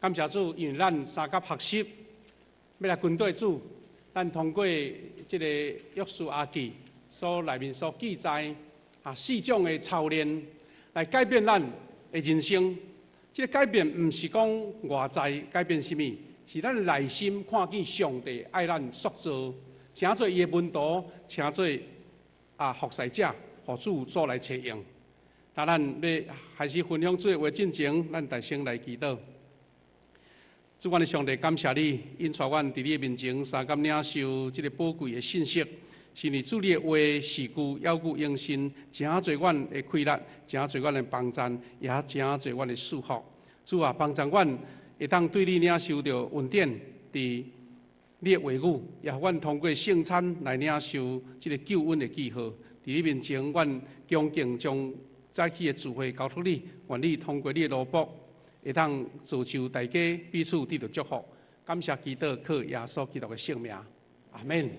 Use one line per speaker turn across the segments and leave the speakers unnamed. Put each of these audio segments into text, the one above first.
感谢主，因为咱三甲学习要来军队主，咱通过这个约书亚记所内面所记载4种的操练，来改变咱的人生。这个改变唔是讲外在改变什么，是咱内心看见上帝爱咱塑造，请做伊的门徒，请做服侍者，互主所来采用。那咱要开始分享做话进前，咱大声来祈祷。主，阮的上帝，感谢你，引带阮伫你面前，三感领受这个宝贵的信息。是你主你的话是句要句用心，真侪阮的快乐，真侪阮的帮助，也真侪阮的祝福。主啊，帮助阮会当对你领受到恩典，伫你的话语，也阮通过圣餐来领受这个救恩的记号。伫你面前，阮恭敬将早起的智慧交托你，愿你通过你的罗卜，会当造就大家彼此得到祝福。感谢祈祷，靠耶稣基督的圣名，阿门。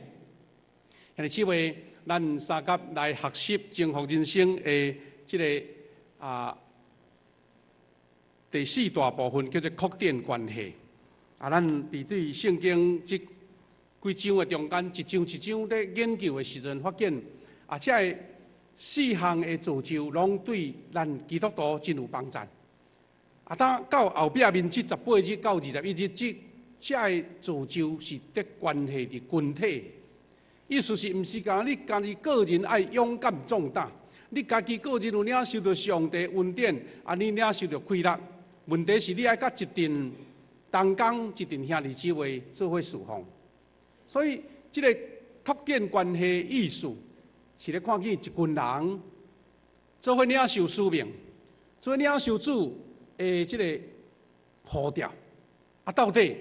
今日这位，咱三甲来学习征服人生的这个第4大部分，叫做扩展关系。咱伫对圣经这几章的中间，一章一章咧研究的时阵，发现这4项的造就，拢对咱基督徒真有帮助。当到后壁面这18日到21日，这造就是得关系伫群体。意思是，毋是讲你家己个人爱勇敢壮大，你家己个人有领受到上帝恩典，你领受到快乐。问题是你爱甲一群同工、一群兄弟姊妹做伙侍奉。所以，这个扩展关系意思是咧看见一群人做伙领受使命，做伙领受主的这个呼召。到底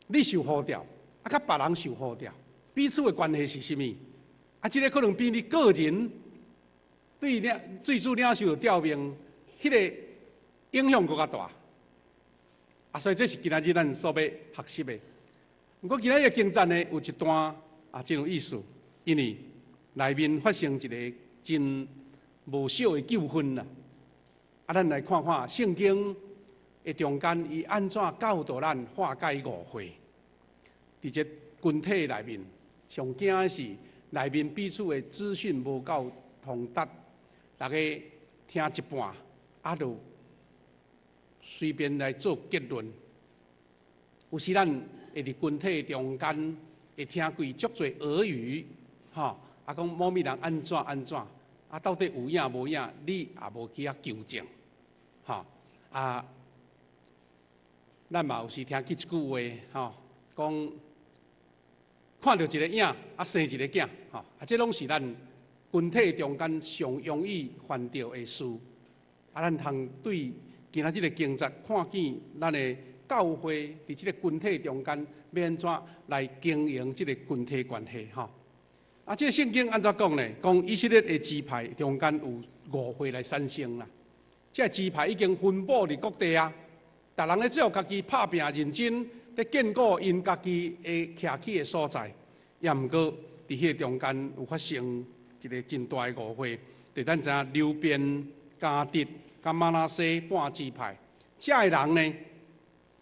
你受呼召，甲别人受呼召。彼此的关系是什么？这个可能比你个人对主领受的调命，迄个影响更加大。所以这是今仔日咱所要学习的。不过今仔日经赞呢有一段真有意思，因为内面发生一个真无小的纠纷啦。咱来看看圣经的中间，伊安怎教导咱化解误会，伫这群体内面。上惊的是内面彼此的资讯无够通达，大家听一半，就随便来做结论。有时咱会伫群体中间会听过足侪耳语，讲某物人安怎，到底有影无影，你也无去纠正，咱嘛有时听过一句话，讲。看到一个影，生一个囝，这拢是咱群体中间上容易犯到的事。咱通对今仔日个经节看见咱的教会伫这个群体中间，要安怎来经营这个群体关系？这个圣经安怎讲呢？讲以色列的支派中间有误会来产生啦。这个支派已经分布伫各地啊，逐人咧只有家己拍拼认真。咧建构因家己的徛起的所在，也毋过伫迄个中间有发生一个真大的误会。就咱知影流便、迦得、甲玛拿西半支派，这个人呢，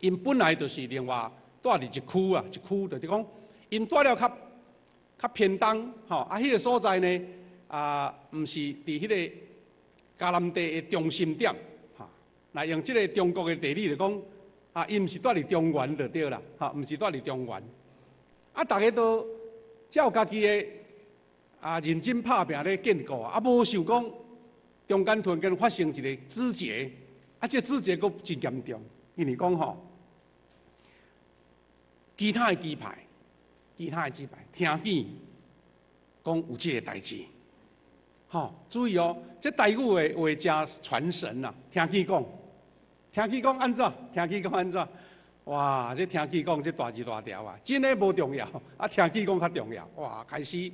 因本来就是另外住伫一区一区就是讲，因住了较偏东，迄个所在呢，毋是伫迄个迦南地的中心点，来用即个中国的地理来讲。伊毋是住伫中原就对啦，毋是住伫中原。大家都照家己的认真拍拼咧建构，无想讲中间突然间发生一个枝节，这枝节佫真严重，因为讲其他的支派听见讲有这个代志，注意这台语的话真传神啦，听见讲安怎？哇！这听见讲这大字大条啊，真诶无重要，听见讲较重要。哇！开始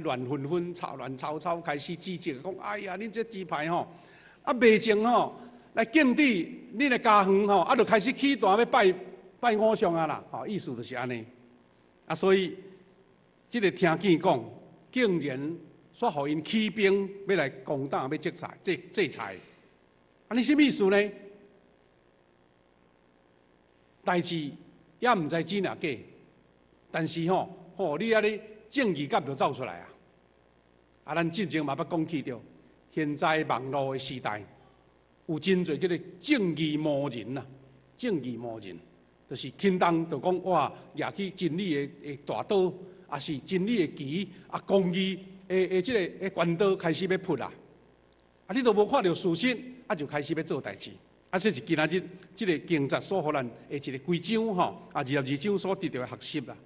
乱纷吵乱吵，开始指责讲，哎呀，恁这支派未前来建立恁的家园就开始起大要拜偶像啊啦，意思就是安尼。所以这个听见讲，竟然煞互因起兵要来攻打，要制裁。安尼什么意思呢？代志也毋知真啊假，但是你安尼正义感就走出来啊！啊，咱进前嘛捌讲起着，现在网络的时代，有真侪叫做正义魔人呐，正义魔人，就是轻动就讲哇，举起真理的大刀，也是真理的旗，啊，公义的即个关刀开始要扑啦。啊，你都无看到事实，啊，就开始要做代志。啊，这是今仔日即个警察所互咱的一个规章22章所得到的学习啦。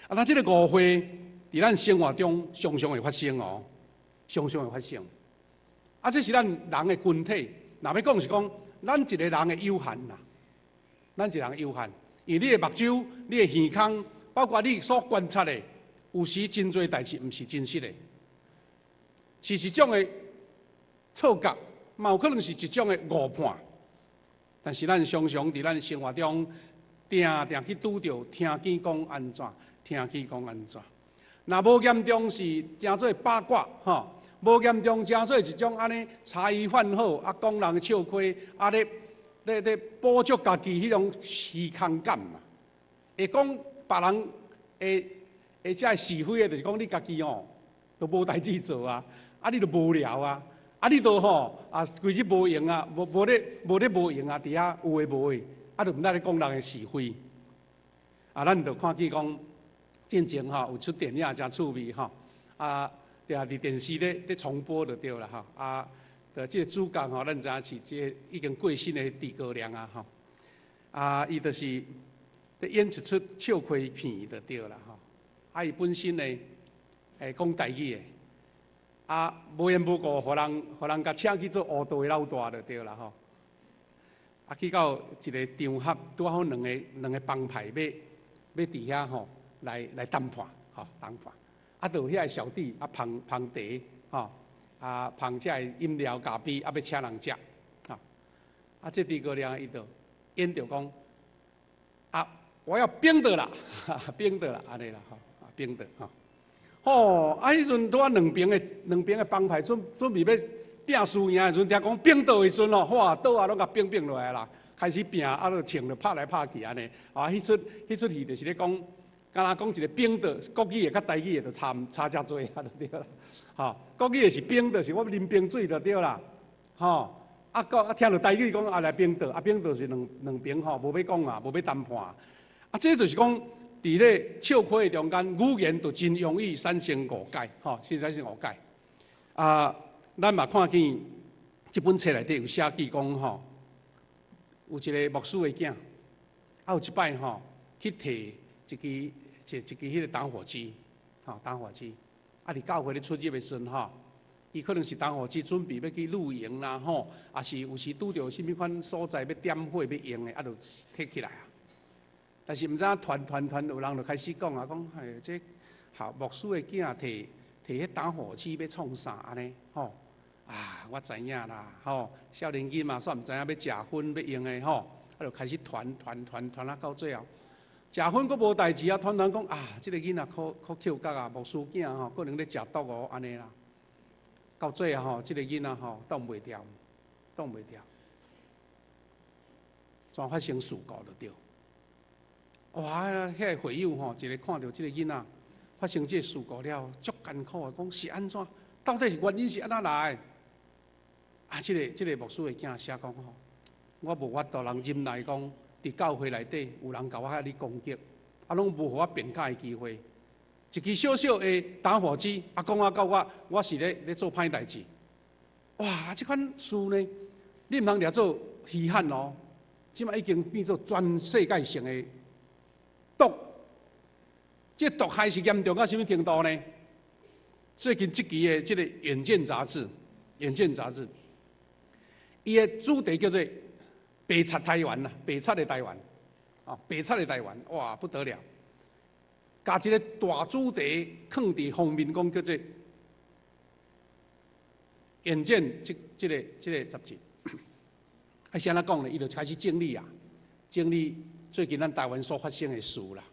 啊，那即个误会伫咱生活中常常会发生哦，常常会发生。啊，这是咱人的群体。若要讲是讲，咱一个人的有限啦，咱一个人的有限。因为你的目睭、你的耳孔，包括你所观察的，有时真侪代志毋是真实的，是一种的错觉，嘛有可能是一种的误判。但是咱常常伫咱生活中，定定去拄着，听见讲安怎，听见讲安怎。若无严重是真做八卦吼，无严重真做一种安尼茶余饭后啊，讲人的笑亏啊，咧补足家己迄种虚空感嘛。会讲别人会遮是非的，就是讲你家己都无代志做啊，啊你都无聊啊。啊，你都规日无用啊，无咧无用啊，伫遐有诶无诶，啊，就毋知咧讲人诶是非。啊，咱就看见讲，进前有出电影真趣味啊，伫电视咧重播就对啦啊，即个主角咱知影是即个已经过身诶诸葛亮啊啊，伊就是咧演一出笑亏片就对啦啊，伊本身呢讲台语诶。啊，无缘无故，互人甲请去做黑道的老大就对啦啊，去到一个场合，拄好两个帮派要伫遐来谈判谈判。啊，就遐个小弟捧茶啊捧遮个饮料咖啡要请人食啊，这诸葛亮伊就演着讲啊，我要冰的啦，冰的啦，安尼啦冰的啊！迄阵拄啊两边的帮派准备要拼输赢的时阵，听讲拼倒的时阵哇，倒啊拢甲拼落来啦，开始拼啊，就枪就拍来拍去安尼啊！迄出戏就是咧讲，敢若讲一个拼倒，国语的甲台语的就差真多啊，就对啦。国语的是拼倒，是我啉冰水就对啦。啊听到台语讲来拼倒，拼倒是两边无要讲啊，无要谈判啊，这就是讲。伫咧笑亏的中间，语言就真容易产生误解，产生误解。啊，咱嘛看见这本册内底有写记讲有一个牧师的囝，有一摆去摕一支迄个打火机，打火机，啊，伫教会咧出入的时阵伊可能是打火机准备要去露营啦啊是有时拄着什么款所在要点火要用的，就摕起来啊。但是毋知影团有人就开始讲这牧师的囝摕迄打火机要创啥安尼啊，我知影啦少年囡嘛煞毋知影要食薰要用的啊就开始团啊到最后，食薰佫无代志啊，团讲这个囡仔可扣角啊，牧师囝可能咧食毒哦安尼啦，到最后这个囡仔挡袂牢，怎发生事故就对。哇！遐个会友一个看到即个囡仔发生即个事故了，足艰苦啊！讲是安怎？到底是原因是安怎来？啊！即个牧师的囝写讲我无法度人忍耐讲，伫教会内底有人甲我遐哩攻击，拢无互我辩解的机会。一支小小的打火机，讲到我是咧做歹代志。哇！即款事呢，你毋通掠做稀罕哦，即摆已经变做全世界性的。毒，这毒害是严重到什么程度呢？最近这期的这个《远见》杂志，伊的主题叫做“白贼台湾”呐，白贼的台湾，白贼的台湾，哇，不得了！加一个大主题放伫封面，讲叫做《远见》这个杂志。啊，是安怎讲呢？伊就开始整理最近咱台湾所发生的事啦，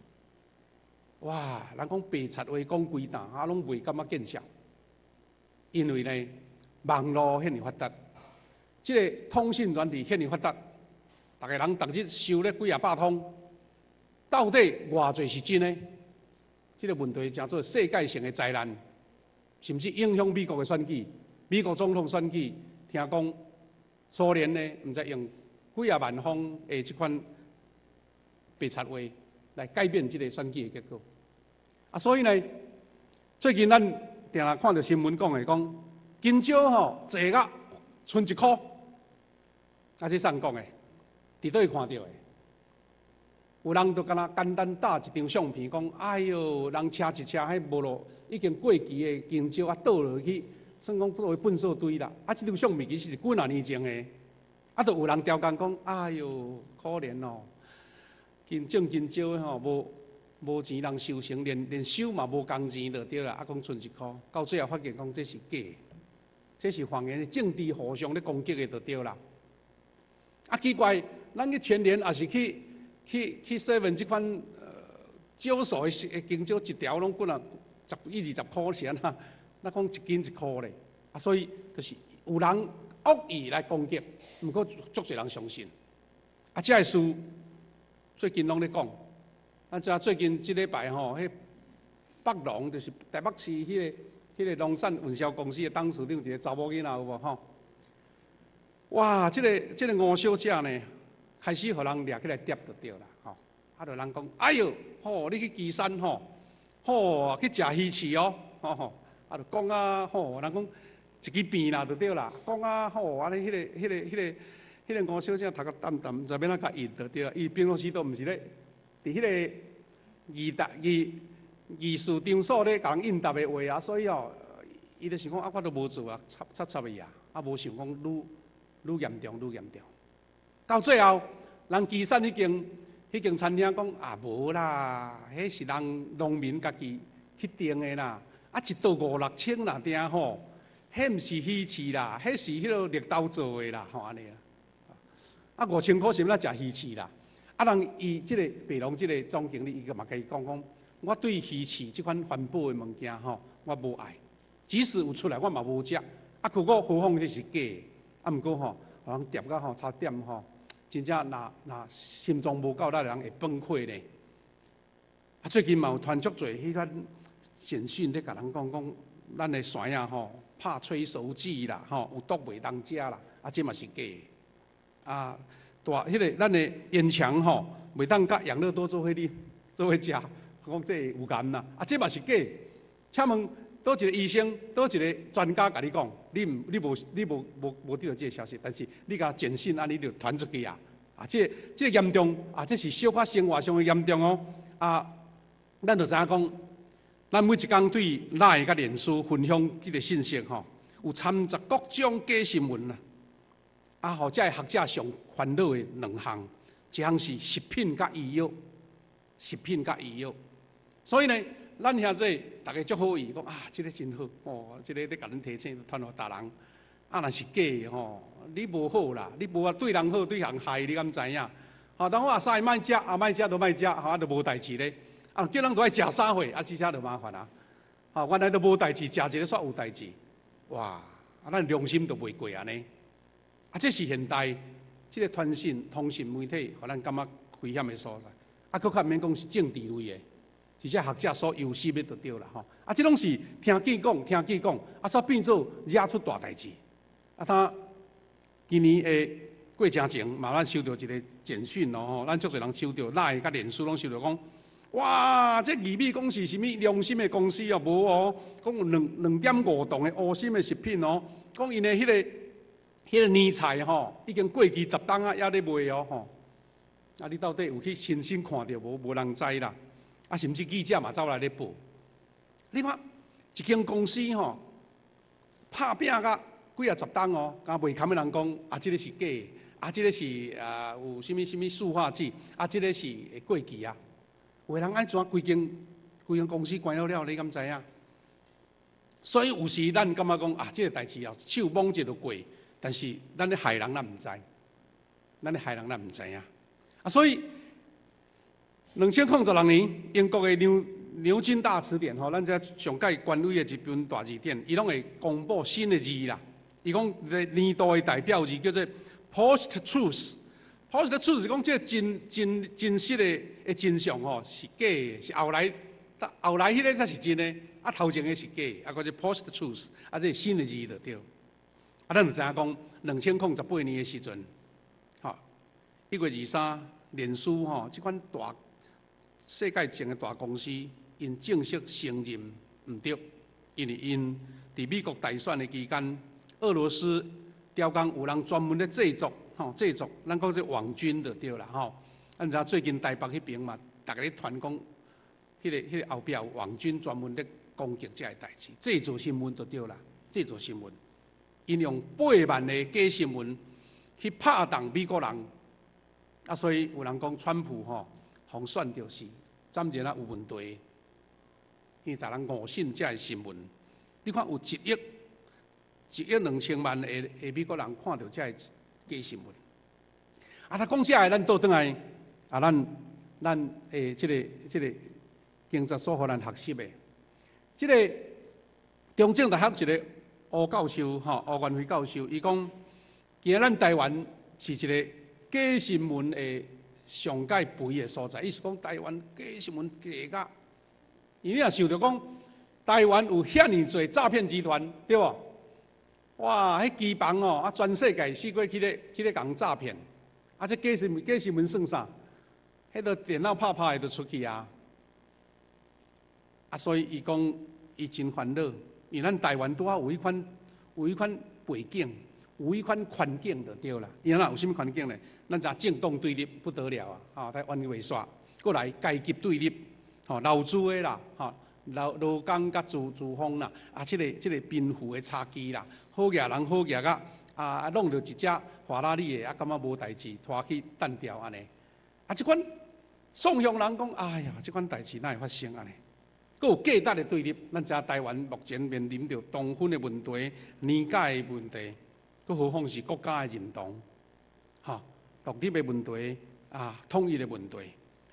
哇！人讲白贼话讲几大，拢袂感觉见效，因为呢，网络遐尔发达，即个通讯软体遐尔发达，大家人逐日收咧几啊百通，到底偌侪是真的？这个问题叫做世界性的灾难，甚至影响美国的选举。美国总统选举，听讲苏联呢，毋知用几啊万封的这款白贼话来改变这个选举的结果。所以呢，最近咱定下看到新闻讲金蕉吼坐到剩1箍，这谁讲的？伫倒去看到的？有人就敢若简单打一张相片，讲哎哟，人车一车迄无落已经过期的金蕉倒落去，算讲倒去粪扫堆啦。这张相片其实是几啊年前的，就有人调侃讲，哎哟，可怜哦，种金蕉的吼无钱人收成，连收嘛无工钱就对啦，讲剩1箍，到最后发现讲这是假的，这是谎言，政治互相咧攻击的就对啦。奇怪，咱去全联也是去 7这款少数的金蕉一条拢几啊10-20箍是安那？那讲1斤1箍咧，所以就是有人恶意来攻击，毋过足侪人相信。这个事最近拢咧讲，最近这礼拜吼，迄北农就是台北市迄个农产运销公司的董事长一个查某囡仔有无吼？哇！这个吴小姐呢，开始互人掠起来捉就对啦，吼！就人讲，哎哟，吼，你去岐山吼，吼，去食鱼翅哦，吼，就讲啊，吼，人讲一支鞭啦就对啦，讲啊，吼，安尼迄个吴小姐头壳淡淡，毋知要哪甲印就对啦，伊平常时都毋是咧，伫迄个艺术场所咧甲人应答的话啊，所以哦，伊就想讲啊，我都无做啊，插伊啊，无想讲愈严重。到最后，人岐山迄间餐厅讲啊，无啦，迄是人农民家己去订的啦，一道5-6千啦，定吼，迄毋是鱼翅啦，迄是迄落绿豆做的啦，吼安尼啦。5千块是要食鱼翅啦。人伊即个北农即个总经理，伊个嘛甲伊讲，我对鱼翅即款环保的物件吼，我无爱，即使有出来，我嘛无食。可我何况这是假的。毋过吼，互人跌到吼差点吼，真正若心脏无够力的人会崩溃咧。最近嘛有传足侪迄款简讯咧，甲人讲咱的山啊吼，拍催熟剂啦，吼有毒袂当食啦，这嘛是假的。迄个咱的烟肠吼，袂当甲养乐多做伙食，讲这有癌啦，这嘛是假的。请问？倒一个医生，倒一个专家甲你讲，你无得到这个消息，但是你甲简讯你就传出去啊！这个严重这是小可生活上的严重哦！咱就知影讲，咱每一工对赖甲脸书分享这个信息吼，有掺杂各种假新闻啦。或者学者上烦恼的2项，一项是食品甲医药，所以呢。咱现在大家足好意，讲这个真好哦，这个咧甲恁提醒，传互大人。若是假的吼，你无好啦，你无对人好，对人害，你敢知影？当我啥卖食，卖食都卖食，就无代志咧。叫人都爱食啥货，这下就麻烦啦。原来都无代志，食一个煞有代志。哇！咱良心都袂过安尼。这是现代这个通讯媒体，互咱感觉危险的所在。佫较免讲是政治类的。而且学者所忧心的就对啦，吼！这拢是听见讲，煞变做惹出大代志。他今年过正前，嘛咱收到一个简讯咯，吼！咱足侪人收到，赖甲脸书拢收到讲，哇！这义美公司是物良心的公司哦，无哦，讲有2.5吨的乌心的食品哦，讲因的迄个年菜吼，已经过期10档啊，还咧卖哦，吼！你到底有去亲身看到无人知啦。甚至记者嘛走来咧报，你看一间公司吼，拍拼甲几啊10档哦，敢袂堪的人讲这个是假的，这个是有什么塑化剂，这个是会过期啊。有人爱怎规间公司关了，你敢知影？所以有时咱感觉讲这个代志手摸者就过，但是咱咧害人咱毋知，影。所以。2006年，英国的牛津大词典吼，咱这上届权威的一本大字典，伊拢会公布新的字啦。伊讲年度的代表字叫做 post truth， ，positive truth 是讲这个真实的真相吼是假的，是后来迄个才是真的，啊头前的是假的，啊，个是 positive truth， 啊这是新的字就对。啊，咱就知影讲2018年的时阵，吼1月23，脸书吼即款大世界性的大公司，因正式承认唔对，因为因伫美国大选的期间，俄罗斯雕工有人专门咧制作，制作，咱讲这网军就对啦，吼。咱知影最近台北迄边嘛，逐个咧传讲，迄个后壁有网军专门咧攻击这个代志，制作新闻就对啦，制作新闻，因用8万的假新闻去拍动美国人，啊，所以有人讲川普吼。互选着是，暂时啊有问题，因为大人误信这个新闻。你看有1亿2000万的美国人看到这个假新闻。啊，他讲这个，咱倒转来，啊，咱这个经济所互咱学习的，这个中正大学一个吴教授吴元辉教授，伊讲，今仔咱台湾是一个假新闻的。上界肥的所在，意思讲台湾假新闻假甲，因为你若想着讲台湾有遐尼侪诈骗集团，对无？哇，迄机房哦，啊，全世界四过去咧共诈骗，啊，这假新闻算啥？迄个电脑拍的就出去啊！啊，所以伊讲伊真烦恼，因为咱台湾拄啊有迄款背景。有迄款环境就对啦，因为有啥物环境呢？咱知政党对立不得了啊！台湾话说，过来阶级对立，劳资的啦，劳工甲资方啦，啊，这个贫富的差距啦，好野人好野甲啊，弄到一只法拉利的啊，感觉无代志，拖去单调安尼。啊，这款宋向人讲，哎呀，这款代志哪会发生安尼？佫有价值的对立，咱知台湾目前面临着同婚的问题、年改的问题。佫何况是国家的认同，独立的问题啊，统一的问题，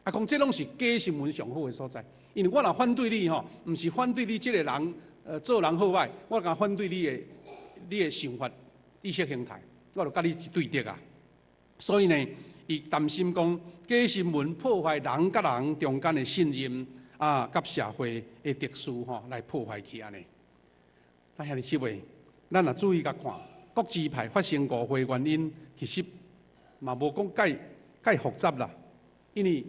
啊，讲这拢是假新闻上好的所在。因为我若反对你毋是反对你这个人做人好歹，我甲反对你的想法、意识形态，我就甲你是对敌啊。所以呢，伊担心讲假新闻破坏人甲人中间的信任啊，甲社会的特殊来破坏去安尼。但兄弟姊妹，咱也注意甲看。各支派发生误会原因，其实嘛无讲介复杂啦。因为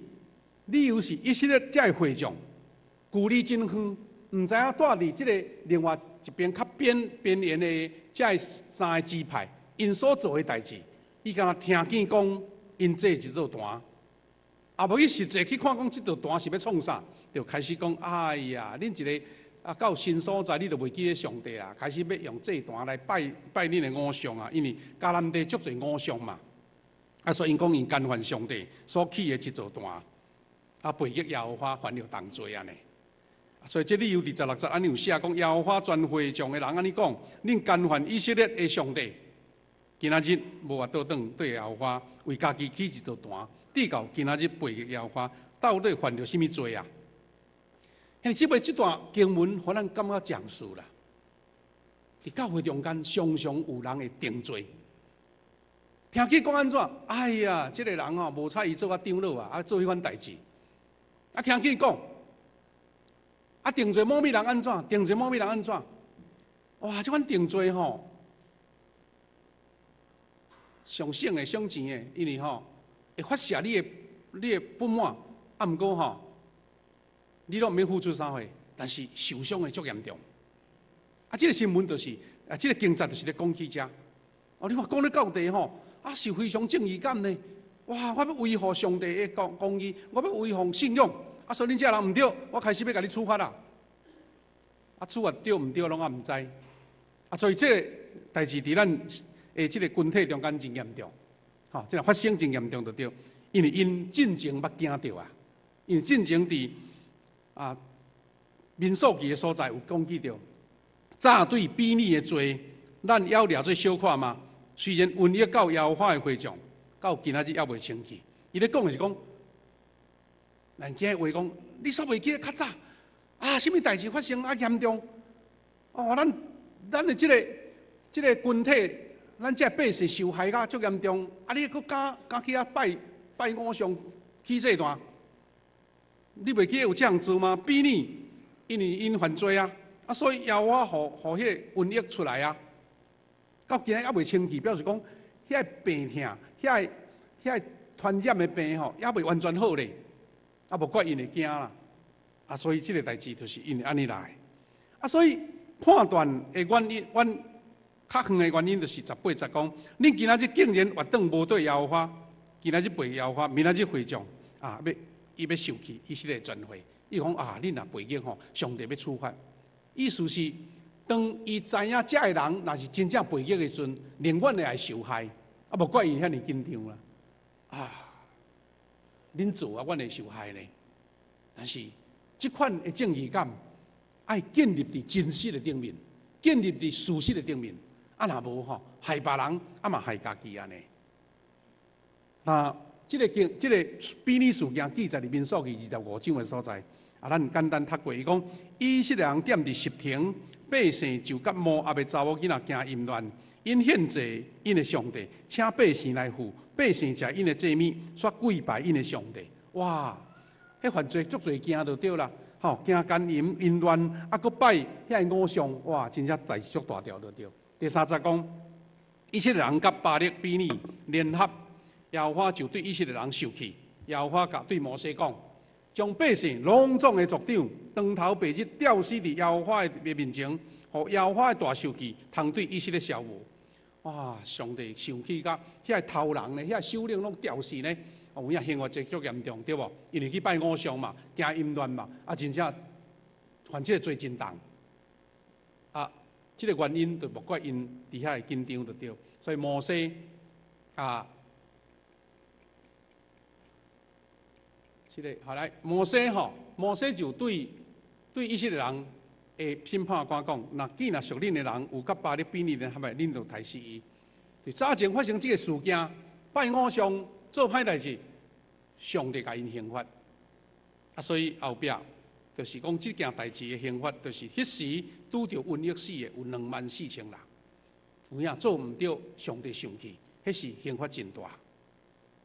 理由是以色列这个会众距离真远，唔知影带伫即个另外一边较边缘的这3个支派，因所做的代志，伊敢若听见讲因这一座单，啊无去实际去看讲这座单是要创啥，就开始讲，哎呀，恁一个。啊，到新所在，你就袂记咧上帝啦，开始要用祭坛来拜恁的偶像啊，因为迦南地足侪偶像嘛，啊，所以因讲因干犯上帝所起的一座坛，啊，背逆耶和华犯了重罪安尼，所以这理由伫16节安尼有写讲，耶和华全会众的人安尼讲，恁干犯以色列的上帝，今仔日无法倒转对耶和华为家己起一座坛，直到今仔日背逆耶和华，到底犯了什么罪啊？即摆这段经文，互咱感觉讲述啦。伫教会中间，常常有人会定罪。听去讲安怎？哎呀，这个人无睬伊做啊长老啊，做迄款代志。啊，听去讲，啊定罪某物人安怎？定罪某物人安怎？哇，这款定罪上省的、上钱的，因为会发泄你的不满，啊，毋过你拢毋免付出啥货，但是受伤会足严重。啊，这个新闻就是这个经济就是咧讲起遮。你看讲咧到底是非常正义感呢。哇，我要维护上帝的公义，我要维护信仰。啊，所以恁这人毋对，我开始要甲你处罚啦。啊，处罚对毋对，拢也毋知。啊，所以这个代志伫咱这个群体中间真严重。这发生真严重就对，因为因进前捌惊到啊，因为进前伫。民数记的所在有讲起到，早对比拟的罪，咱要了做小看嘛。虽然瘟疫到耶和华的会众，到今仔日还未清去。伊咧讲的是讲，咱今日话讲，你煞袂记得较早啊？什么代志发生啊严重？咱的这个群体，咱这百姓受害甲足严重，啊，你佫敢去拜偶像起这段？你袂记得有这样做吗？比你，因为因犯罪啊，所以要我互迄个瘟疫出来啊。到今日还袂清气，表示讲遐病痛，遐传染的病吼，也袂完全好咧，啊，无怪因会惊啦。啊，所以这个代志就是因为安尼来。啊，所以判断的原因，阮较远的原因就是18节讲，恁今仔日竟然活动无对耶和华，今仔日背耶和华，明仔日会众啊，伊要受气，以色列全会。伊讲啊，恁若背逆吼，上帝要处罚。意思是，当伊知影遮个人若是真正背逆的时阵，宁愿会来受害，啊，无怪伊遐尼紧张啦。啊，恁做啊，阮会受害呢。但是，即款的正义感，爱建立伫真实的顶面，建立伫事实的顶面。啊，若无吼，害别人，啊嘛害家己安尼。那这个比利事件记载伫民数记25章的所在，啊，咱简单读过，伊讲以色列人踮伫什亭，百姓就甲摩押的查某囡仔行淫乱，因献祭因的上帝，请百姓来付，百姓食因的祭物，煞跪拜因的上帝。哇，迄犯罪足侪惊就对啦，吼，惊奸淫淫乱，啊，佫拜遐偶像，哇，真正代志足大条就对。第3节讲，以色列人甲巴力比尼联合，耶和华就对以色列人受气。耶和华甲对摩西讲，将百姓隆重的族长，当头白日吊死伫耶和华的面前，互耶和华的大受气，通对以色列消无。哇！上帝生气甲遐头人呢，遐首领拢吊死呢。有影刑罚真足严重，对无？因为去拜偶像嘛，行淫乱嘛，啊，真正犯这个罪真重。啊，这个原因就莫怪因伫遐紧张就对。所以摩西啊，这个好来，摩西就对以色列人的审判官讲：，若属恁的人有甲巴力比尼联合的，恁就杀死伊。就早前发生这个事件，拜偶像。做歹代志，上帝甲因刑罚，啊，所以后壁就是讲这件代志的刑罚，就是迄时拄着瘟疫死的有24000人，有影做毋对，上帝生气，迄是刑罚真大。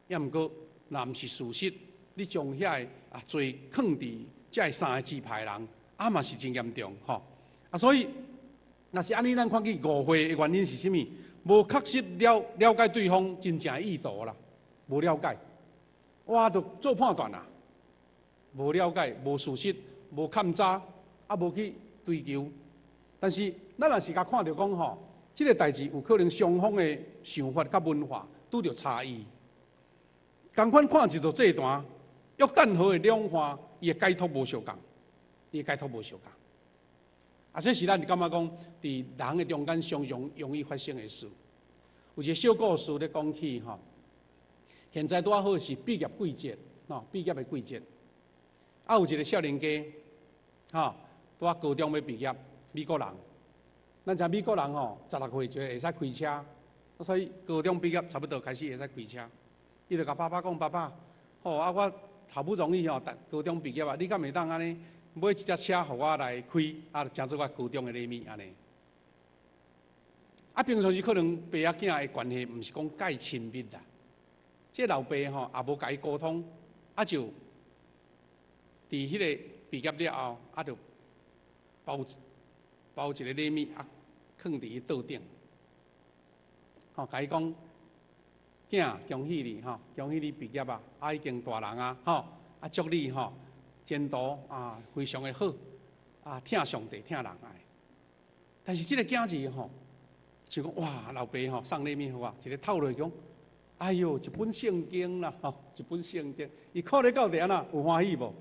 也毋过，若毋是事实，你将遐个罪放伫遮3个支派人，啊嘛是真严重吼。啊，所以若是安尼，咱看见误会的原因是啥物？无确实了解对方真正意图啦。无了解，我就做判断啦。无了解，无事实，无勘查，啊，无去追究。但是咱若是甲看到讲吼，这个代志有可能双方的想法甲文化拄着差异。同款看一座祭坛，约旦河的两岸，伊的解脱无相共，伊的解脱无相共。啊，这是咱感觉讲，伫人的中间常常容易发生的事。有一个小故事咧讲起吼。现在拄好是毕业季节，毕业的季节。啊，有一个少年家，拄高中要毕业，美国人。咱知美国人16岁就会使开车，所以高中毕业差不多开始会使开车。伊就甲爸爸讲：“爸爸，啊，我好不容易高中毕业啊，你敢会当安尼买一只车互我来开，啊，当做我高中的礼物安尼。”啊，平常时可能爸仔囝的关系，毋是讲介亲密啦。这老爸也无甲伊沟通，啊就伫迄个毕业了后，啊就包一个礼物啊，放伫伊桌顶，甲伊讲：“囝，恭喜你恭喜你毕业啊，啊已经大人啊，啊祝你前途啊非常的好，啊听上帝听人爱。”但是这个囝子就讲哇，老爸送礼物互我，一个透落讲。哎呦，一本圣经啦，一本圣经，伊看咧到底安那有欢喜无？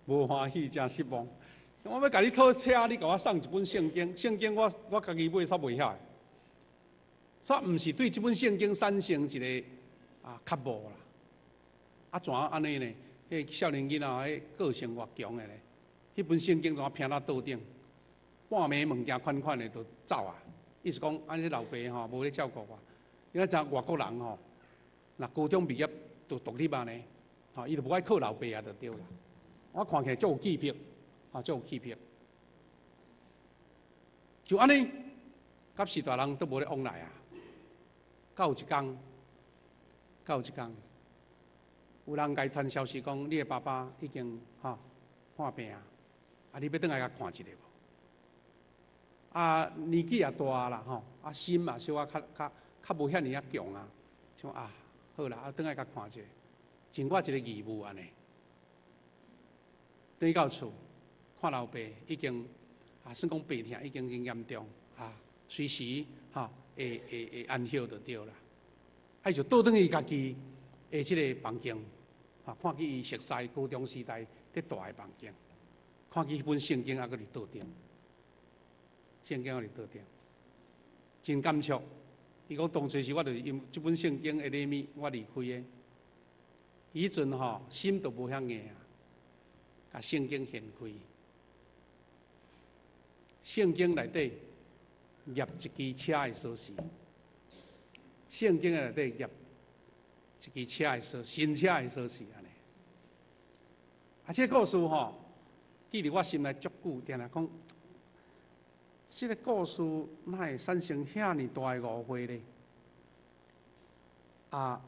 无欢喜，真失望。我要甲你讨车，你甲我送一本圣经，圣经我家己买煞袂晓，煞毋是对这本圣经产生一个渴慕啦。啊，怎安尼呢？迄少年囡仔迄个性偌强的咧，迄本圣经怎拼到桌顶，半暝物件款款的就走啊！意思讲，安尼老爸无咧照顾我，因为像外国人那高中毕业就独立啊呢，伊就无爱靠老爸啊，就对啦。我看起来足有气魄，足有气魄。就安尼，甲许大人都无咧往来啊。有一天，有人甲伊传消息讲，你的爸爸已经患病啊，你要倒来甲看一下无？年纪也大啦心嘛小较无遐尼啊强啊，想好啦，倒来甲看一下，尽我一个义务安尼。等到厝，看老爸已经算讲病痛已经真严重随时会安休就对啦。伊就倒转去家己的即个房间看见伊熟悉高中时代伫大的房间，看见迄本圣经搁伫桌顶，圣经搁伫桌顶，真感触。伊讲当初时我就是因即本圣经的礼物我离开的，以阵心都无遐硬甲圣经掀开，圣经内底业一支车的锁匙，圣经内底业一支车的锁，新车的锁匙安尼。这个故事记伫我心内足久，定定讲，这个故事哪会产生遐尼大的误会呢？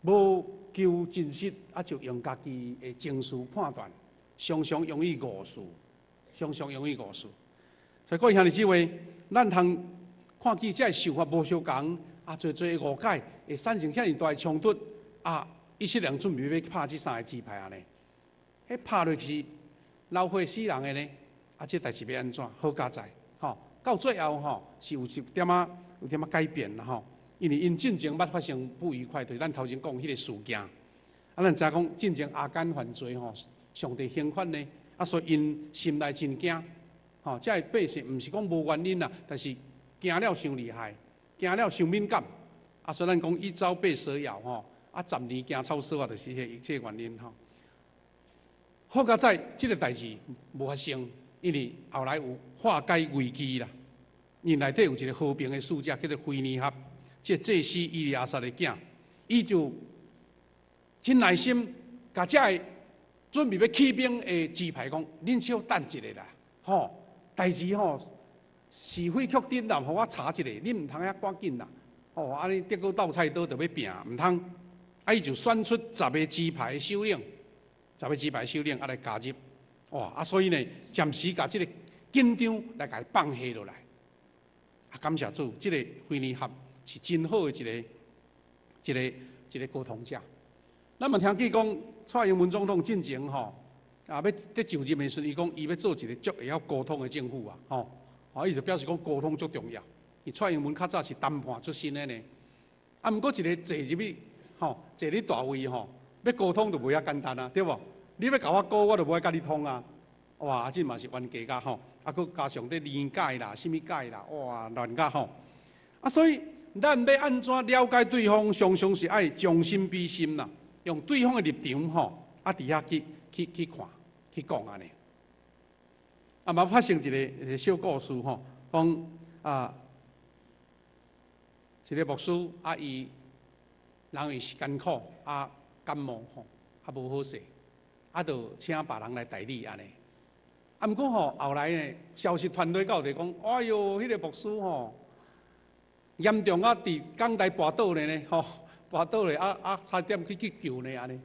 无求真实，就用家己的情绪判断。常常容易误事，所以各位兄弟姊妹，咱通看见这想法无相同，侪误解，会产生遐尼大的冲突。以色列人准备要拍这3个支派安尼，迄拍落去流血死人的呢？这代志要安怎？好佳哉，到最后是有一点改变啦因为因进前捌发生不愉快，就是咱头前讲迄个事件。咱知影讲进前亚干犯罪上帝刑罚呢，所以因心内真惊，这个百姓毋是讲无原因啦，但是惊了伤厉害，惊了伤敏感，所以咱讲一朝被蛇咬10年惊草蛇就是这个原因好佳哉，这个代志无发生，因为后来有化解危机啦，因内底有一个和平的使者叫做菲尼哈，这祭司伊利亚撒的囝，伊就真耐心，甲这个准备要起兵的支派讲，恁小等一下啦，代志是非曲直啦，互我查一下，恁唔通遐赶紧啦，安尼得个斗菜刀就要拼，唔通，伊就选出10个支派的首领来加入，所以呢，暂时甲这个紧张来甲伊放下落来，感谢主，这个菲尼哈是真好的一个沟通者。咱嘛听见讲，蔡英文总统进前要在就任的时，伊讲伊要做一个足会晓沟通的政府伊就表示讲沟通足重要。伊蔡英文较早是谈判出身的呢，毋过一个坐入去坐咧大位要沟通就袂遐简单啊，对无？你要甲我讲，我就无爱甲你通啊。哇，这嘛是冤家甲佫加上咧理解啦、什物解啦，哇，乱甲所以咱要安怎了解对方，常常是爱将心比心啦。用对方的立场伫遐去看去讲安尼。嘛发生一个小故事讲一个牧师伊人为是艰苦感冒无好势，就请别人来代理安尼。毋过后来呢，消息传落到就讲，哎哟，迄个牧师严重伫港台跋倒呢跋倒咧，差点去救呢安尼，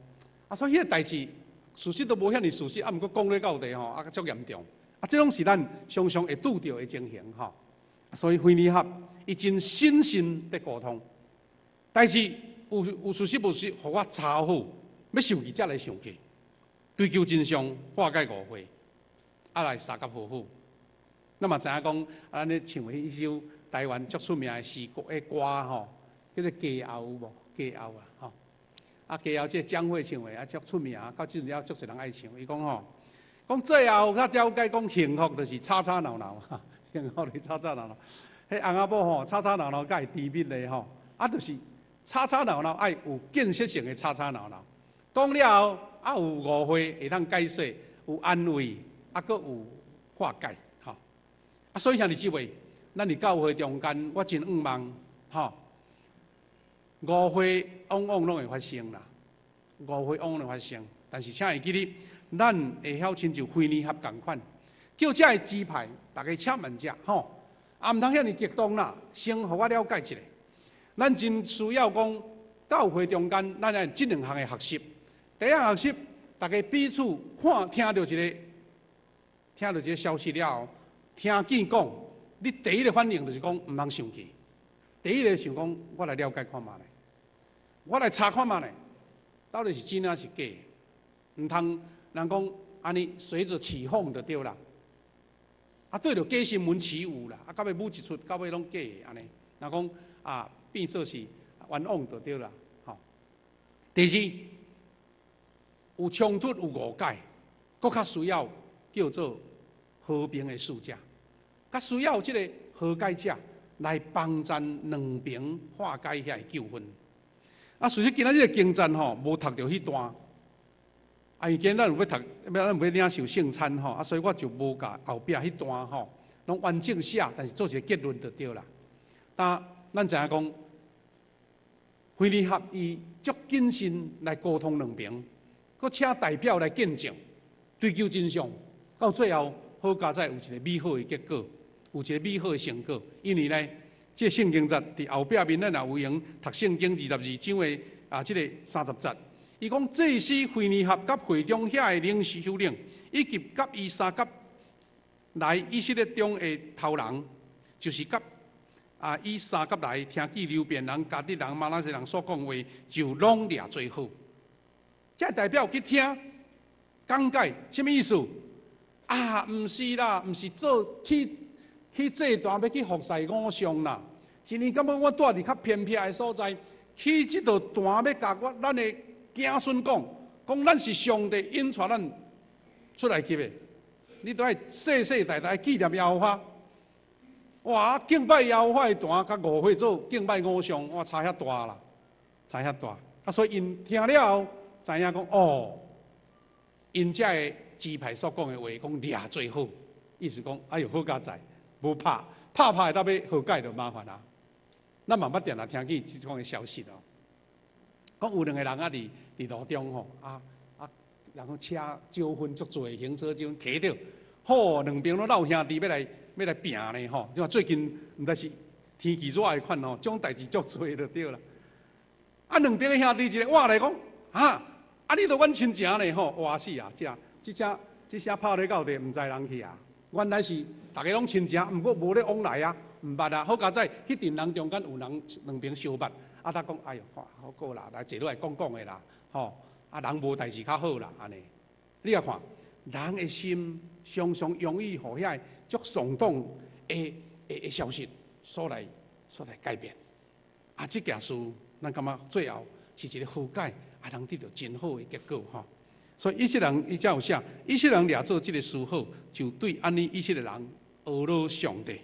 所以迄个代志事实都无遐尼事实，毋过讲咧到地足严重，这拢是咱常常会拄到的情形所以菲尼哈伊真信心在沟通，但是有事实无事，互我查好，要受气才来上去，追求真相，化解误会，来三甲和好。那么知影讲，咱咧唱迄首台湾足出名的诗歌叫做《家后》有无？家后家后这江蕙唱的足出名，到即阵了足侪人爱唱。伊讲讲最后较了解讲幸福就是吵吵闹闹，幸福就是吵吵闹闹。迄翁仔某吵吵闹闹，才会甜蜜咧就是吵吵闹闹爱有建设性的吵吵闹闹。讲了后有误会会当解释，有安慰，佫有化解所以兄弟姊妹，咱伫教会中间，我真盼望误会往往拢会发生啦，误会往往会发生。但是请会记哩，咱会晓亲像菲尼哈共款，叫这个支派大家请问者毋通遐尼激动啦，先互我了解一下。咱真需要讲教会中间，咱要这两项的学习。第一学习，大家彼此听到一个消息了后，听见讲，你第一个反应就是讲唔通生气。第一个想讲，我来了解看嘛咧，我来查看嘛咧，到底是真还是假？唔通人讲安尼随着起哄就对啦。啊，对着假新闻起舞啦，啊，到尾舞一出，到尾拢假的安尼。人讲啊，变做是冤枉就对啦。吼。第二，有冲突有误解，搁较需要叫做和平的使者，较需要即个和解者来帮助两边化解遐纠纷。啊，事实今仔日个经战吼，无读到迄段。啊，因今咱有要读，咱有要领受圣餐吼，啊，所以我就无甲后壁迄段吼，拢完整写，但是做一个结论就对啦。但咱知影讲，会联合伊足谨慎来沟通两边，佮请代表来见证，追求真相，到最后好佳哉有一个美好的结果，有一个美好的成果。因为呢，这圣经节伫后壁面咱也有用读圣经22章的即个30节。伊讲，这是会联合甲会中遐的领袖领，以及甲伊三甲来以色列中的头人，就是甲以三甲来听见流便人、迦得人、玛拿西人所讲话，就拢掠做好。这代表去听讲解，什么意思？啊，毋是啦，毋是做去这段要去服侍偶像啦，是你感觉我住伫较偏僻的所在，去这道段要甲咱的子孙讲，咱是上帝引带咱出来去的，你都爱世世代代纪念耶和华。哇，敬拜耶和华的段，甲误会做敬拜偶像，哇，差遐大啦，差遐大。啊，所以因听了后，知影讲哦，因遮的支派所讲的话，讲掠最好，意思讲，哎呦，好佳哉，无拍的，到要和解就麻烦啦。咱嘛捌定定听见即种的消息哦，讲有两个人伫路中吼，然后车招婚足多，行车就骑着，吼，两边都老兄弟要来拼呢吼。就话最近毋知是天气热的款吼，种代志足多就对啦。啊，两边的兄弟一个我来讲，你着阮亲情呢吼，哇死啊！这声炮咧到底毋知人去啊。原来是大家拢亲情，毋过无咧往来啊，毋捌啊。好佳哉，迄阵人中间有人两边相捌。他讲，哎呦，好过啦，来坐落来讲的啦，吼，人无代志较好啦，安尼。你也看，人的心常常容易互遐足耸动的消息所来改变。这件事，咱感觉最后是一个和解，能得到真好的结果，吼。所以以色列人伊才有写，以色列人掠做这个事好，就对安尼以色列人讹落上帝，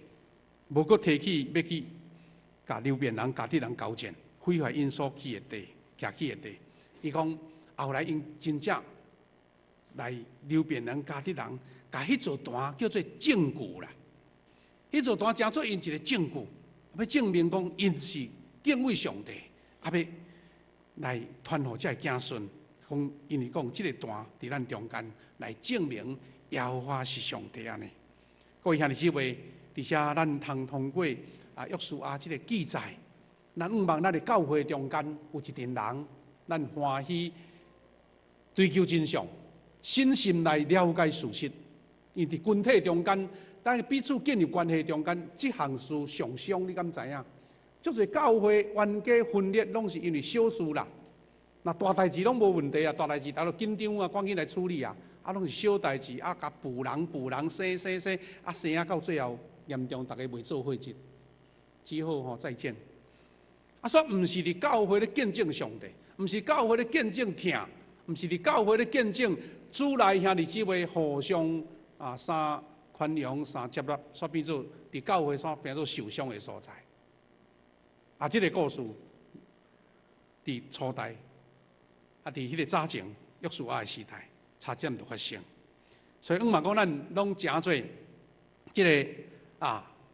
无搁提起要去甲流便人、迦得人交战。毁坏因所起的地，徛起的地。伊讲后来因真正来流便人、迦得人，甲迄座段叫做证据啦。迄座段成做因一个证据，要证明讲因是敬畏上帝，要来传互这子孙。讲因为讲这个段伫咱中间来证明耶和华是上帝安尼。各位兄弟姊妹，而且咱通过约书亚这个记载。咱毋望咱的教会中间有一群人，咱欢喜追求真相，真心来了解事实。因伫群体中间，咱彼此建立关系中间，这项事上伤，你敢知影？足侪教会冤家分裂，拢是因为小事啦。那大代志拢无问题啊，大代志大家紧张啊，赶紧来处理啊。拢是小代志，甲捕人，生，生到最后严重，大家袂做伙节，只好再见。所以毋是伫教会咧见证上帝，毋是教会咧见证听，毋是伫教会咧见证主内兄弟姊妹互相相宽容、相接纳，所变做伫教会所变做受伤的所在。这个故事伫初代伫迄个早前约书亚的时代，差点就发生。所以嘛讲，咱拢诚做即个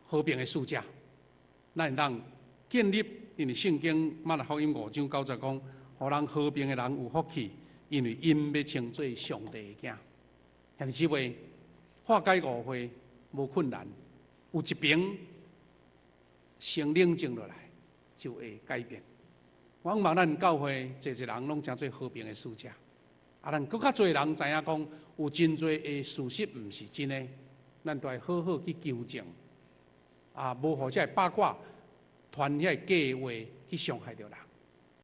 和平的使者，咱当建立。因为圣经马太福音5章9节讲，互人和平的人有福气，因为因要称做上帝的囝。兄弟姊妹，化解误会无困难，有一边先冷静落来，就会改变。我希望咱教会一人拢诚做和平的使者，咱搁较侪人知影讲有真侪的事实毋是真的，咱都要好好去纠正，无互这八卦传遐假话去伤害着人。